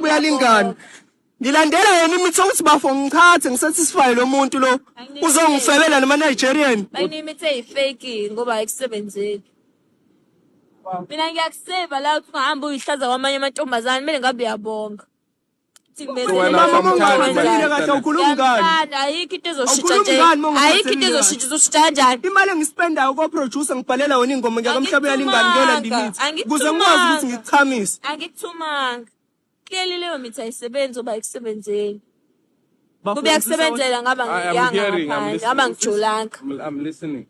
Uyalingana. Ngilandela yena imithi ukuthi bafo ngikhathe ngisatisfy lo muntu lo. Uzongifebela nama Nigerian. Bayinimithi eyifake ngoba ayikusebenzeli. Mina ngiyakuseva la uthi ungahamba uyihlaza kwamanye amantombazane kumele ngabe uyabonga. Ayikho into ezoshintsha nje. Ayikho into ezoshintsha uzoshintsha kanjani? Imali engispendayo ko-producer ngibhalela wona ingoma ngiyakamhlabela ingane ngiyolanda imithi. Ukuze ngikwazi ukuthi ngikuchamise. Angikuthumanga. Clearly leyo mithi ayisebenzi oba ayikusebenzeli. Kube yakusebenzela ngaba ngiyanga ngaphandle, ngaba ngijolanga. I'm listening.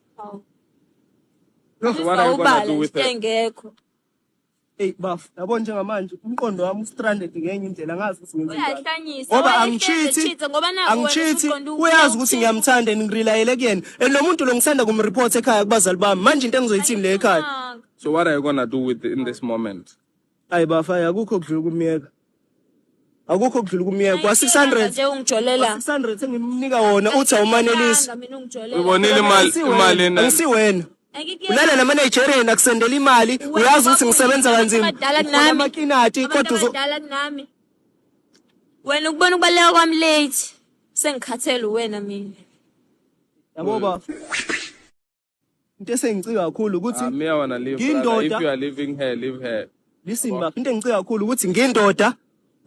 What are you gonna do with it? Engekho. Hey baf, yabo njengamanje umqondo wami ustranded ngenye indlela ngazi ukuthi ngenze njani. Uyahlanyisa. Ngoba angichithi uyazi ukuthi ngiyamthanda ngirelayele kuyena. Lo muntu lo ngisanda kumreport ekhaya kubazali bami. Manje into engizoyithini le ekhaya. So what are you gonna do with it in this moment? Hayi baf, akukho kudlula kumiyeka. Akukho kudlula kumiyeka kwa 600 nje ungijolela. 600 engimnika wona uthi awumanelisi. Ubonile imali Angisiwena. Ulala nama Nigerian akusendela imali uyazi ukuthi ngisebenza kanzima amakinati kodwa uzodala kunami wena ukubona ukubaleka kwami late sengikhathele wena mina yabo ba into esengicika kakhulu ukuthi me I wanna live if you are living here live here listen ba into engicika kakhulu ukuthi ngindoda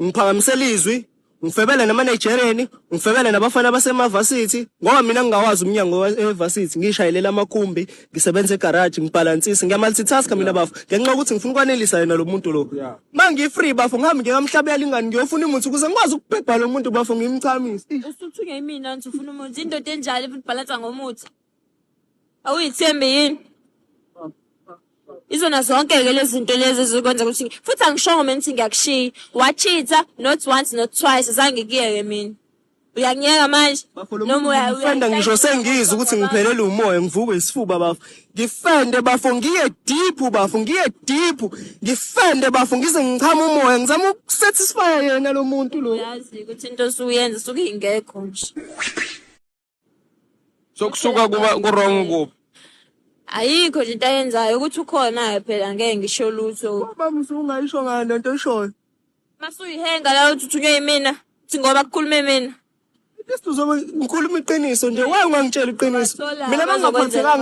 ngiphakamisela izwi ngifebela nama Nigerian ngifebela nabafana basemavasithi ngoba mina ngingawazi umnyango wevarsity ngishayelela amakhumbi ngisebenza egarage ngibalansisa ngiyamultitask mina bafu ngenxa ukuthi ngifuna ukwanelisa yena lo muntu lo manje free bafu ngihambe ngikamhlabela ingane ngiyofuna umuthi ukuze ngikwazi ukubhebha lo muntu bafu ngimchamise usuthuke mina nje ufuna umuthi indoda enjalo futhi balansa ngomuthi awuyithembe yini izona zonke ke lezi zinto lezi ezikwenza ukuthi futhi angishongo mina ukuthi ngiyakushiya wachitha not once not twice azange kuyeke mina uyangiyeka manje noma uyafenda ngisho sengiza ukuthi ngiphelele umoya ngivukwe isifuba bafu ngifende bafu ngiye deep bafu ngiye deep ngifende bafu ngize ngichama umoya ngizama ukusatisfy yena lo muntu lo yazi ukuthi into osuyenza suke ingekho nje sokusuka ku wrong kuphi ayikho nje into ayenzayo ukuthi ukhona phela ngeke ngisho lutho baba usungayisho ngani lento eshoyo masuyihenga la uthi uthunywe mina uthi ngoba kukhulume mina Isizobe ngikhuluma iqiniso nje waye ungangitshela iqiniso mina bangaphathekanga